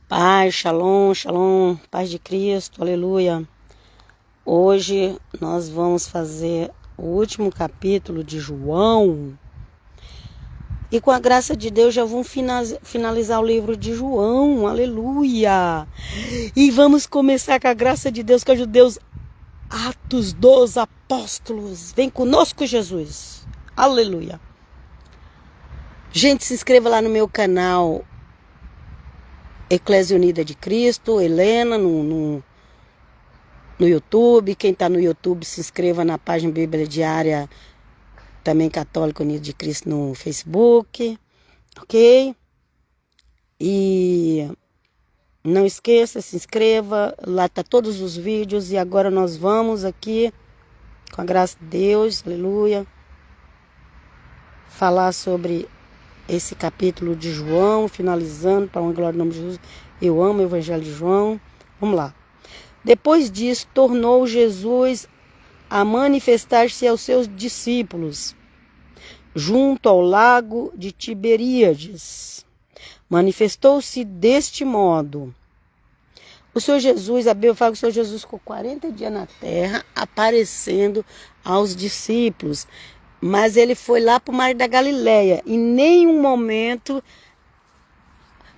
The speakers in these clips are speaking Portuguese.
Paz, shalom, shalom, paz de Cristo, aleluia. Hoje nós vamos fazer o último capítulo de João. E com a graça de Deus já vamos finalizar o livro de João, aleluia. E vamos começar com a graça de Deus, que ajuda Deus, Atos dos Apóstolos. Vem conosco, Jesus, aleluia. Gente, se inscreva lá no meu canal Eclésia Unida de Cristo, Helena, no YouTube. Quem está no YouTube, se inscreva na página Bíblia Diária, também Católica Unida de Cristo no Facebook, ok? E não esqueça, se inscreva, lá tá todos os vídeos. E agora nós vamos aqui, com a graça de Deus, aleluia, falar sobre esse capítulo de João, finalizando, para uma glória do nome de Jesus. Eu amo o Evangelho de João. Vamos lá. Depois disso, tornou Jesus a manifestar-se aos seus discípulos, junto ao lago de Tiberíades. Manifestou-se deste modo. O Senhor Jesus, a Bíblia fala que o Senhor Jesus ficou 40 dias na terra, aparecendo aos discípulos. Mas ele foi lá para o Mar da Galileia. Em nenhum momento,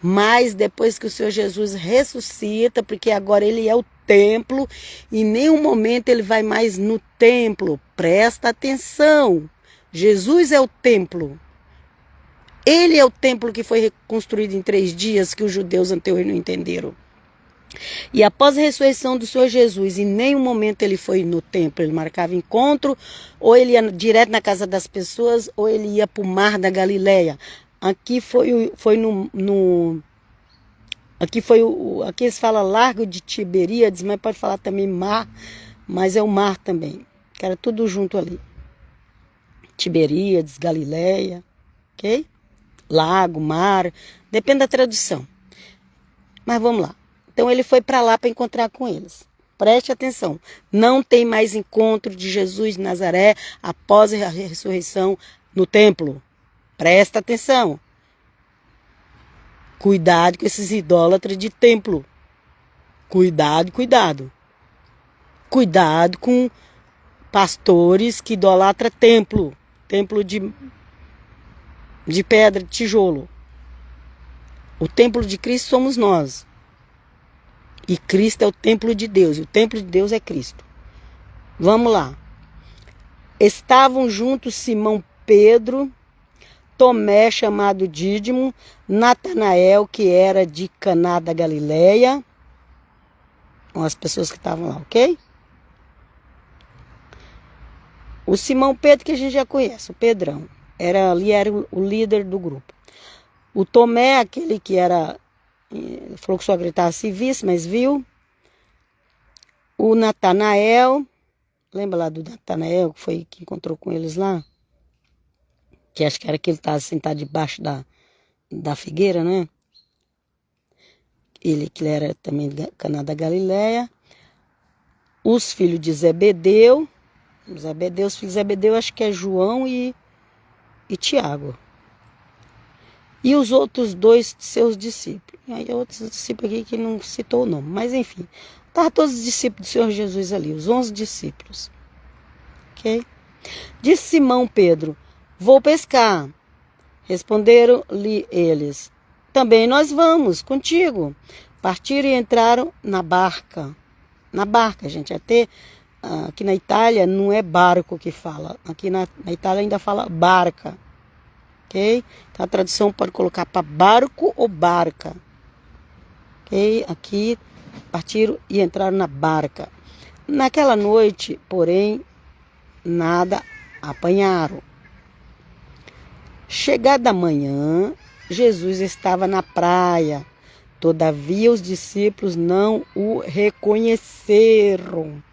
mas depois que o Senhor Jesus ressuscita, porque agora ele é o templo, em nenhum momento ele vai mais no templo. Presta atenção. Jesus é o templo. Ele é o templo que foi reconstruído em 3 dias, que os judeus anteriores não entenderam. E após a ressurreição do Senhor Jesus, em nenhum momento ele foi no templo. Ele marcava encontro, ou ele ia direto na casa das pessoas, ou ele ia para o Mar da Galileia. Aqui aqui eles falam Largo de Tiberíades, mas pode falar também mar, mas é o mar também, que era tudo junto ali. Tiberíades, Galileia, ok? Lago, mar, depende da tradução. Mas vamos lá. Então ele foi para lá para encontrar com eles. Preste atenção. Não tem mais encontro de Jesus de Nazaré após a ressurreição no templo. Presta atenção. Cuidado com esses idólatras de templo. Cuidado, cuidado. Cuidado com pastores que idolatram templo. Templo de pedra, de tijolo. O templo de Cristo somos nós. E Cristo é o templo de Deus. E o templo de Deus é Cristo. Vamos lá. Estavam juntos Simão Pedro, Tomé, chamado Dídimo, Natanael, que era de Caná da Galileia. As pessoas que estavam lá, ok? O Simão Pedro, que a gente já conhece, o Pedrão. Era o líder do grupo. O Tomé, aquele que era... Ele falou que só gritava se visse, mas viu. O Natanael, lembra lá do Natanael, que foi que encontrou com eles lá? Que acho que era que ele estava sentado debaixo da figueira, né? Ele que era também de Caná da Galileia. Os filhos de Zebedeu. Os filhos de Zebedeu, acho que é João e Tiago. E os outros 2 seus discípulos. E aí outros discípulos aqui que não citou o nome. Mas enfim, estavam todos os discípulos do Senhor Jesus ali, os 11 discípulos. Ok? Disse Simão Pedro, vou pescar. Responderam-lhe eles, também nós vamos contigo. Partiram e entraram na barca. Na barca, gente, até aqui na Itália não é barco que fala. Aqui na Itália ainda fala barca. Ok? Então a tradução pode colocar para barco ou barca. Ok? Aqui partiram e entraram na barca. Naquela noite, porém, nada apanharam. Chegada a manhã, Jesus estava na praia. Todavia os discípulos não o reconheceram.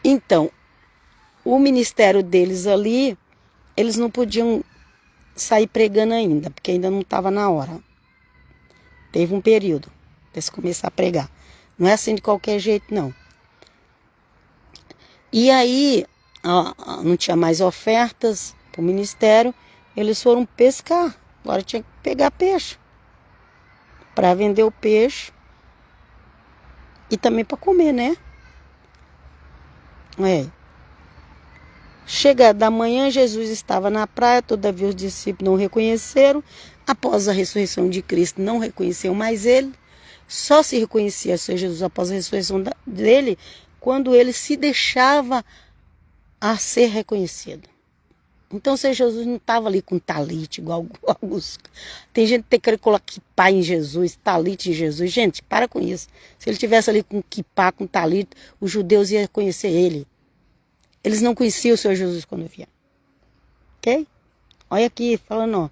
Então, o ministério deles ali, eles não podiam sair pregando ainda, porque ainda não estava na hora. Teve um período para eles começar a pregar. Não é assim de qualquer jeito, não. E aí, não tinha mais ofertas para o ministério, eles foram pescar. Agora tinha que pegar peixe. para vender o peixe e também para comer, né? Chegada da manhã, Jesus estava na praia, todavia os discípulos não o reconheceram. Após a ressurreição de Cristo, não reconheciam mais ele. Só se reconhecia ser Jesus após a ressurreição dele, quando ele se deixava a ser reconhecido. Então, se Jesus não estava ali com talite, igual alguns. Tem gente que quer colocar quipá em Jesus, talite em Jesus. Gente, para com isso. Se ele tivesse ali com quipá, com talite, os judeus iam conhecer ele. Eles não conheciam o Senhor Jesus quando vieram. Ok? Olha aqui, falando, ó.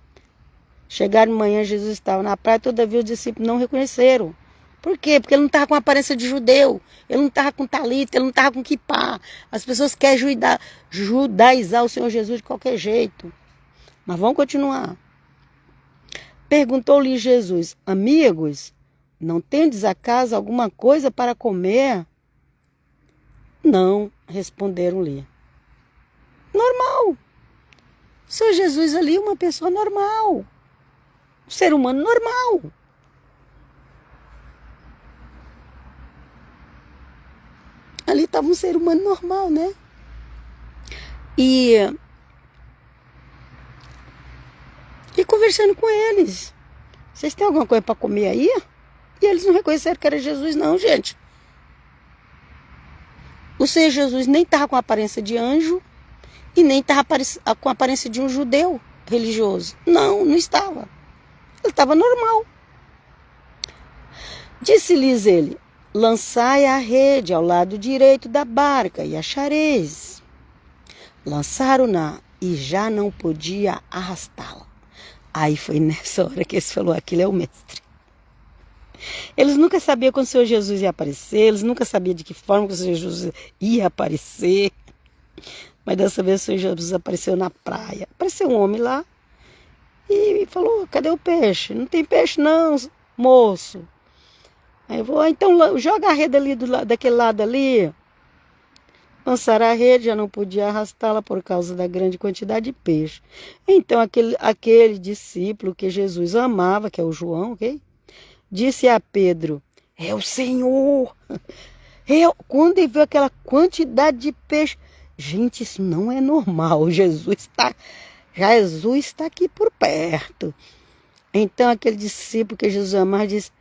Chegaram de manhã, Jesus estava na praia, todavia os discípulos não reconheceram. Por quê? Porque ele não estava com a aparência de judeu. Ele não estava com talita, ele não estava com quipá. As pessoas querem judaizar o Senhor Jesus de qualquer jeito. Mas vamos continuar. Perguntou-lhe Jesus: amigos, não tendes acaso alguma coisa para comer? Não, responderam-lhe. Normal. O Senhor Jesus ali é uma pessoa normal. Um ser humano normal. Ali estava um ser humano normal, né? E conversando com eles. Vocês têm alguma coisa para comer aí? E eles não reconheceram que era Jesus, não, gente. O Senhor Jesus nem estava com a aparência de anjo e nem estava com a aparência de um judeu religioso. Não, não estava. Ele estava normal. Disse-lhes ele: lançai a rede ao lado direito da barca e achareis. Lançaram-na e já não podia arrastá-la. Aí foi nessa hora que eles falaram: aquele é o mestre. Eles nunca sabiam quando o Senhor Jesus ia aparecer, eles nunca sabiam de que forma que o Senhor Jesus ia aparecer. Mas dessa vez o Senhor Jesus apareceu na praia. Apareceu um homem lá e falou: cadê o peixe? Não tem peixe não, moço. Aí eu vou, então joga a rede ali daquele lado ali. Lançaram a rede, já não podia arrastá-la por causa da grande quantidade de peixe. Então aquele discípulo que Jesus amava, que é o João, ok? Disse a Pedro: é o Senhor. Quando ele viu aquela quantidade de peixe, gente, isso não é normal. Jesus está aqui por perto. Então aquele discípulo que Jesus amava disse: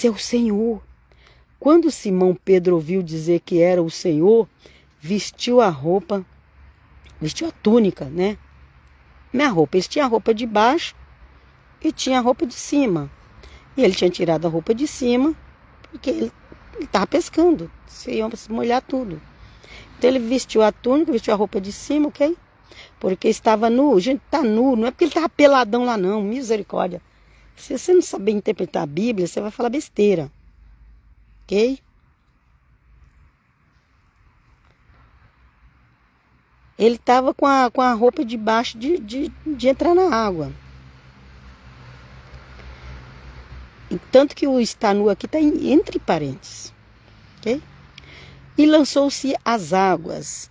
é o Senhor. Quando Simão Pedro ouviu dizer que era o Senhor, vestiu a túnica, né? Minha roupa, eles tinham a roupa de baixo e tinha a roupa de cima. E ele tinha tirado a roupa de cima, porque ele estava pescando, se ia se molhar tudo. Então ele vestiu a túnica, vestiu a roupa de cima, ok? Porque estava nu. Gente, tá nu, não é porque ele estava peladão lá não, misericórdia. Se você não saber interpretar a Bíblia, você vai falar besteira. Ok? Ele estava com a roupa de baixo de entrar na água. E tanto que o está nu aqui está entre parênteses. Ok? E lançou-se às águas.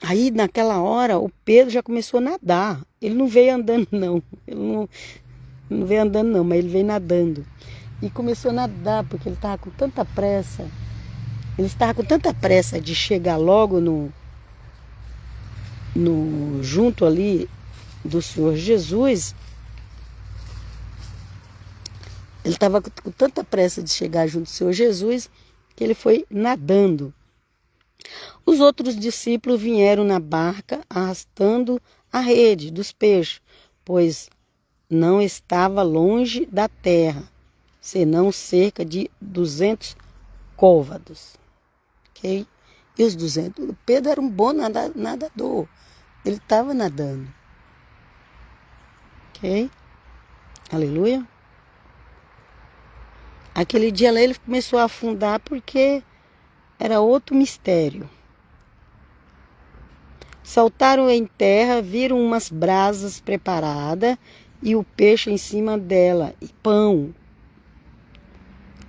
Aí naquela hora o Pedro já começou a nadar. Ele não veio andando não. Ele não veio andando não, mas ele veio nadando. E começou a nadar porque ele estava com tanta pressa. Ele estava com tanta pressa de chegar logo junto ali do Senhor Jesus. Ele estava com tanta pressa de chegar junto do Senhor Jesus que ele foi nadando. Os outros discípulos vieram na barca arrastando a rede dos peixes, pois não estava longe da terra, senão cerca de 200 côvados. Ok? E os 200? O Pedro era um bom nadador. Ele estava nadando. Ok? Aleluia. Aquele dia lá ele começou a afundar porque era outro mistério. Saltaram em terra, viram umas brasas preparadas e o peixe em cima dela e pão.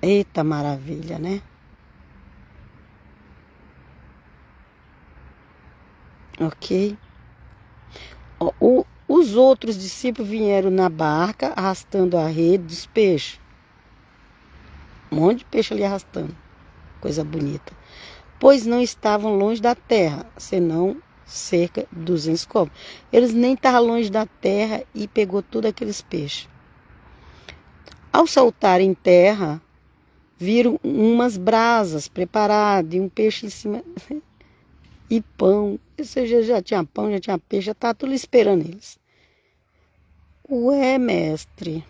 Eita maravilha, né? Ok. O Os outros discípulos vieram na barca, arrastando a rede dos peixes. Um monte de peixe ali arrastando. Coisa bonita. Pois não estavam longe da terra, senão cerca de 200 côvados. Eles nem estavam longe da terra e pegou todos aqueles peixes. Ao saltar em terra, viram umas brasas preparadas e um peixe em cima e pão. Ou seja, já tinha pão, já tinha peixe, já estava tudo esperando eles. Ué, mestre.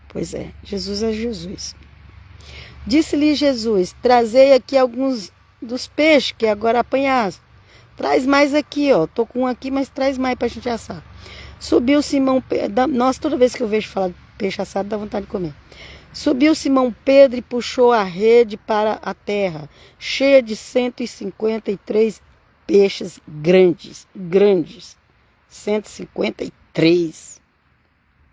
Pois é, Jesus é Jesus. Disse-lhe Jesus: trazei aqui alguns dos peixes que agora apanhaste. Traz mais aqui, ó. Tô com um aqui, mas traz mais pra gente assar. Subiu Simão Pedro. Nossa, toda vez que eu vejo falar de peixe assado, dá vontade de comer. Subiu Simão Pedro e puxou a rede para a terra, cheia de 153 peixes grandes. 153.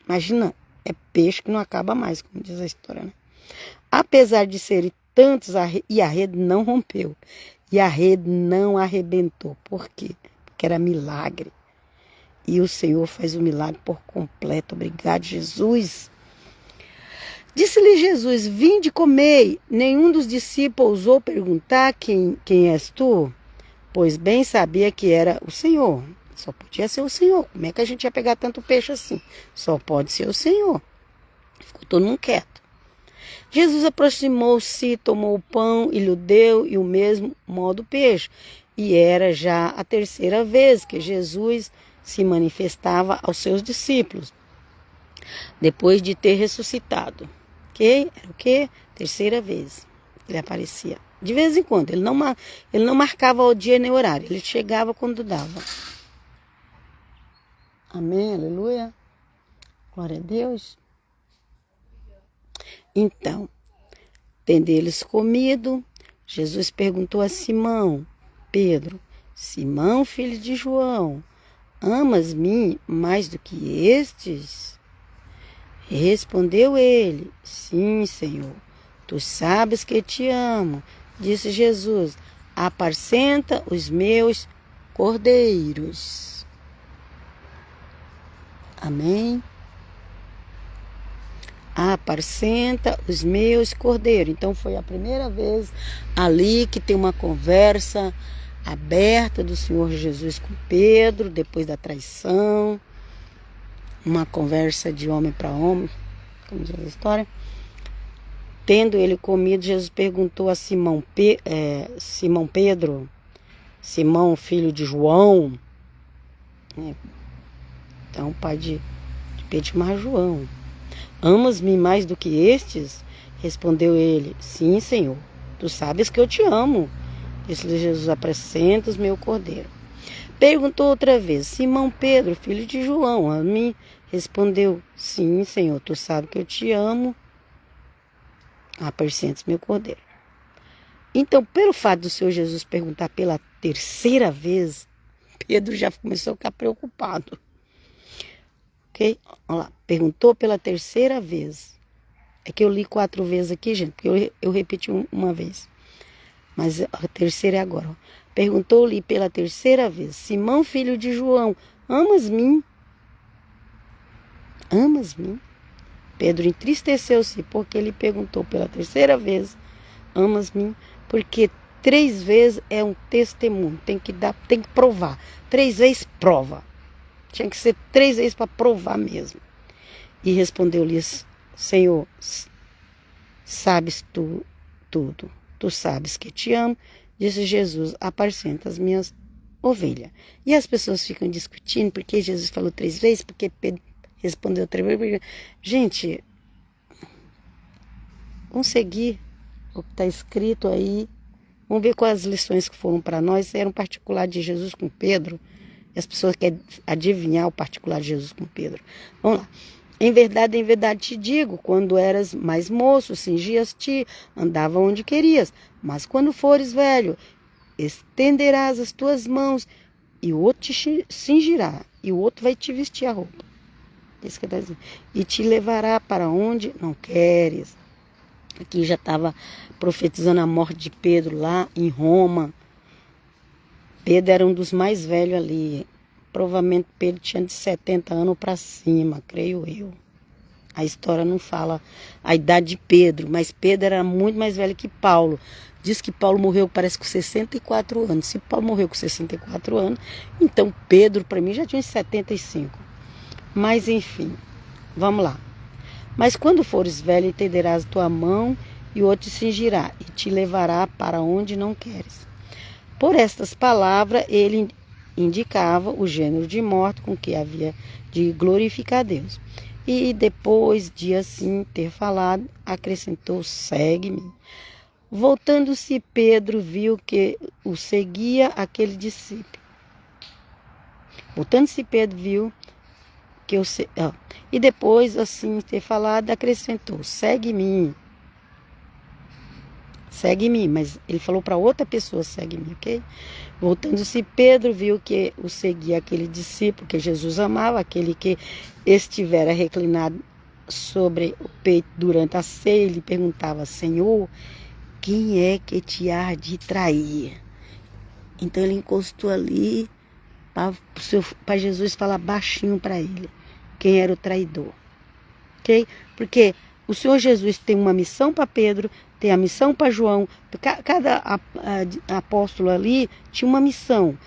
Imagina, é peixe que não acaba mais, como diz a história, né? Apesar de serem tantos, a rede não rompeu. E a rede não arrebentou. Por quê? Porque era milagre. E o Senhor faz o milagre por completo. Obrigado, Jesus. Disse-lhe Jesus: vinde comei. Nenhum dos discípulos ousou perguntar quem és tu? Pois bem sabia que era o Senhor. Só podia ser o Senhor. Como é que a gente ia pegar tanto peixe assim? Só pode ser o Senhor. Ficou todo mundo quieto. Jesus aproximou-se, tomou o pão e lhe deu, e o mesmo modo o peixe. E era já a terceira vez que Jesus se manifestava aos seus discípulos, depois de ter ressuscitado. Ok? Era o quê? Terceira vez ele aparecia. De vez em quando, ele não marcava o dia nem o horário, ele chegava quando dava. Amém, aleluia. Glória a Deus. Então, tendo eles comido, Jesus perguntou a Simão Pedro: Simão, filho de João, amas-me mais do que estes? Respondeu ele: sim, Senhor, tu sabes que te amo. Disse Jesus: apacenta os meus cordeiros. Amém? Apacenta os meus cordeiros. Então foi a primeira vez ali que tem uma conversa aberta do Senhor Jesus com Pedro, depois da traição. Uma conversa de homem para homem, como diz a história. Tendo ele comido, Jesus perguntou a Simão Pedro, Simão, filho de João, né? Então, pai de Pedro chamava João. Amas-me mais do que estes? Respondeu ele: sim, Senhor, tu sabes que eu te amo. Disse-lhe Jesus: apacenta os meu cordeiro. Perguntou outra vez: Simão Pedro, filho de João, a mim? Respondeu: sim, Senhor, tu sabes que eu te amo. Apacenta os meu cordeiro. Então, pelo fato do Senhor Jesus perguntar pela terceira vez, Pedro já começou a ficar preocupado. Ok? Olha lá, perguntou pela terceira vez. É que eu li 4 vezes aqui, gente, porque eu repeti uma vez. Mas a terceira é agora. Perguntou-lhe pela terceira vez: Simão, filho de João, amas-me? Amas-me? Pedro entristeceu-se porque ele perguntou pela terceira vez: amas-me? Porque 3 vezes é um testemunho. Tem que provar. 3 vezes prova. Tinha que ser 3 vezes para provar mesmo. E respondeu-lhes: Senhor, sabes tu tudo. Tu sabes que te amo. Disse Jesus: apacenta as minhas ovelhas. E as pessoas ficam discutindo porque Jesus falou 3 vezes, porque Pedro respondeu 3 vezes. Gente, vamos seguir o que está escrito aí. Vamos ver quais as lições que foram para nós. Era um particular de Jesus com Pedro. E as pessoas querem adivinhar o particular de Jesus com Pedro. Vamos lá. Em verdade te digo, quando eras mais moço, cingias-te, andava onde querias. Mas quando fores velho, estenderás as tuas mãos, e o outro te cingirá, e o outro vai te vestir a roupa. Isso que está dizendo. E te levará para onde não queres. Aqui já estava profetizando a morte de Pedro lá em Roma. Pedro era um dos mais velhos ali. provavelmente Pedro tinha de 70 anos para cima, creio eu. A história não fala a idade de Pedro, mas Pedro era muito mais velho que Paulo. Diz que Paulo morreu, parece, com 64 anos. Se Paulo morreu com 64 anos, então Pedro, para mim, já tinha uns 75. Mas, enfim, vamos lá. Mas quando fores velho, entenderás tua mão, e o outro te cingirá, e te levará para onde não queres. Por estas palavras, ele indicava o gênero de morte com que havia de glorificar Deus. E depois de assim ter falado, acrescentou: segue-me. Voltando-se, Pedro viu que o seguia aquele discípulo. E depois assim ter falado, acrescentou: segue-me. Segue-me, mas ele falou para outra pessoa: segue-me, ok? Voltando-se, Pedro viu que o seguia aquele discípulo que Jesus amava, aquele que estivera reclinado sobre o peito durante a ceia. Ele perguntava: Senhor, quem é que te há de trair? Então ele encostou ali para Jesus falar baixinho para ele quem era o traidor, ok? Porque o Senhor Jesus tem uma missão para Pedro, tem a missão para João. Cada apóstolo ali tinha uma missão.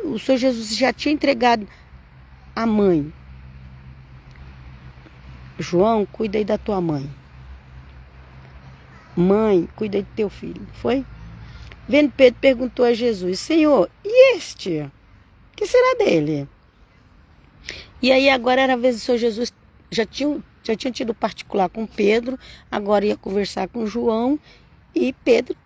O Senhor Jesus já tinha entregado a mãe. João, cuida aí da tua mãe. Mãe, cuida aí do teu filho. Foi? Vendo, Pedro perguntou a Jesus: Senhor, e este? O que será dele? E aí agora era a vez do Senhor Jesus. Já tinha tido particular com Pedro, agora ia conversar com João, e Pedro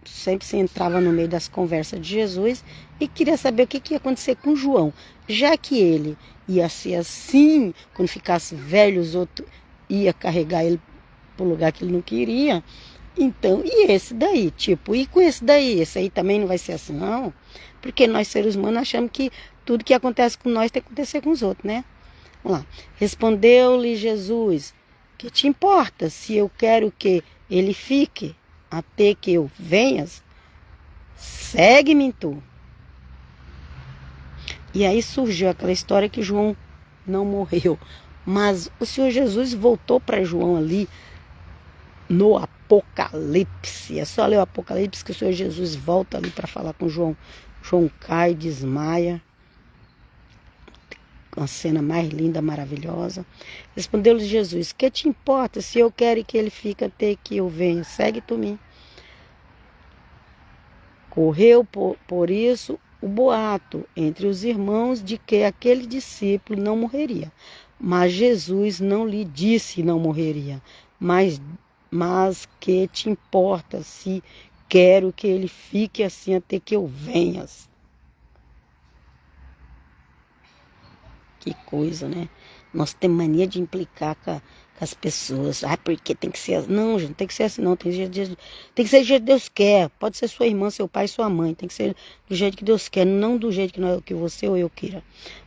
sempre se entrava no meio das conversas de Jesus e queria saber o que ia acontecer com João, já que ele ia ser assim, quando ficasse velho, os outros ia carregar ele para o lugar que ele não queria. Então, e esse daí? Tipo, e com esse daí? Esse aí também não vai ser assim, não? Porque nós, seres humanos, achamos que tudo que acontece com nós tem que acontecer com os outros, né? Vamos lá. Respondeu-lhe Jesus: que te importa se eu quero que ele fique até que eu venhas? Segue-me tu. E aí surgiu aquela história que João não morreu. Mas o Senhor Jesus voltou para João ali no Apocalipse. É só ler o Apocalipse que o Senhor Jesus volta ali para falar com João. João cai, desmaia. Uma cena mais linda, maravilhosa. Respondeu-lhe Jesus: que te importa se eu quero que ele fique até que eu venha? Segue tu mim. Correu por isso o boato entre os irmãos de que aquele discípulo não morreria. Mas Jesus não lhe disse não morreria, mas que te importa se quero que ele fique assim até que eu venhas. Que coisa, né? Nós temos mania de implicar com as pessoas. Ah, porque tem que ser assim. Não, gente, não tem que ser assim, não. Tem que ser do jeito que Deus quer. Pode ser sua irmã, seu pai, sua mãe. Tem que ser do jeito que Deus quer, não do jeito que você ou eu queira.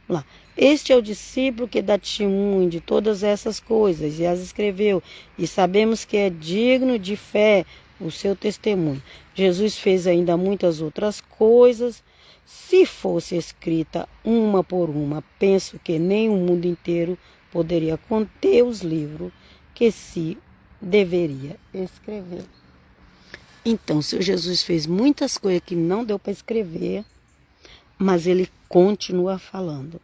Vamos lá. Este é o discípulo que dá testemunho de todas essas coisas e as escreveu. E sabemos que é digno de fé o seu testemunho. Jesus fez ainda muitas outras coisas. Se fosse escrita uma por uma, penso que nem o mundo inteiro poderia conter os livros que se deveria escrever. Então, o Senhor Jesus fez muitas coisas que não deu para escrever, mas ele continua falando.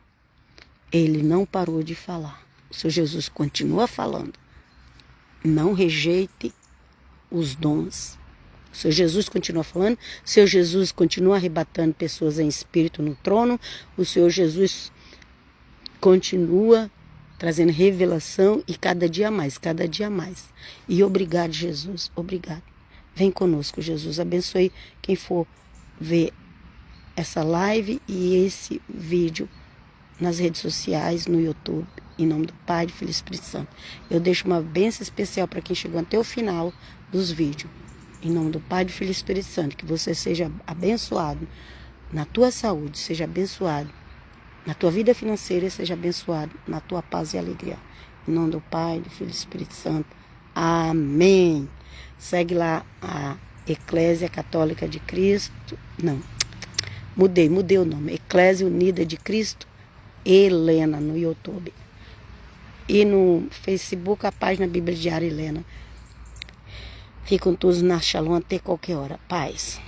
Ele não parou de falar. O Senhor Jesus continua falando. Não rejeite os dons. O Senhor Jesus continua falando, o Senhor Jesus continua arrebatando pessoas em espírito no trono, o Senhor Jesus continua trazendo revelação e cada dia mais, cada dia mais. E obrigado, Jesus, obrigado. Vem conosco, Jesus, abençoe quem for ver essa live e esse vídeo nas redes sociais, no YouTube, em nome do Pai, do Filho e do Espírito Santo. Eu deixo uma bênção especial para quem chegou até o final dos vídeos. Em nome do Pai, do Filho e do Espírito Santo, que você seja abençoado na tua saúde, seja abençoado na tua vida financeira, seja abençoado na tua paz e alegria. Em nome do Pai, do Filho e do Espírito Santo. Amém. Segue lá a Eclésia Católica de Cristo. Não, mudei o nome. Eclésia Unida de Cristo Helena no YouTube. E no Facebook a página Bíblia Diária Helena. Ficam todos na Shalom até qualquer hora. Paz.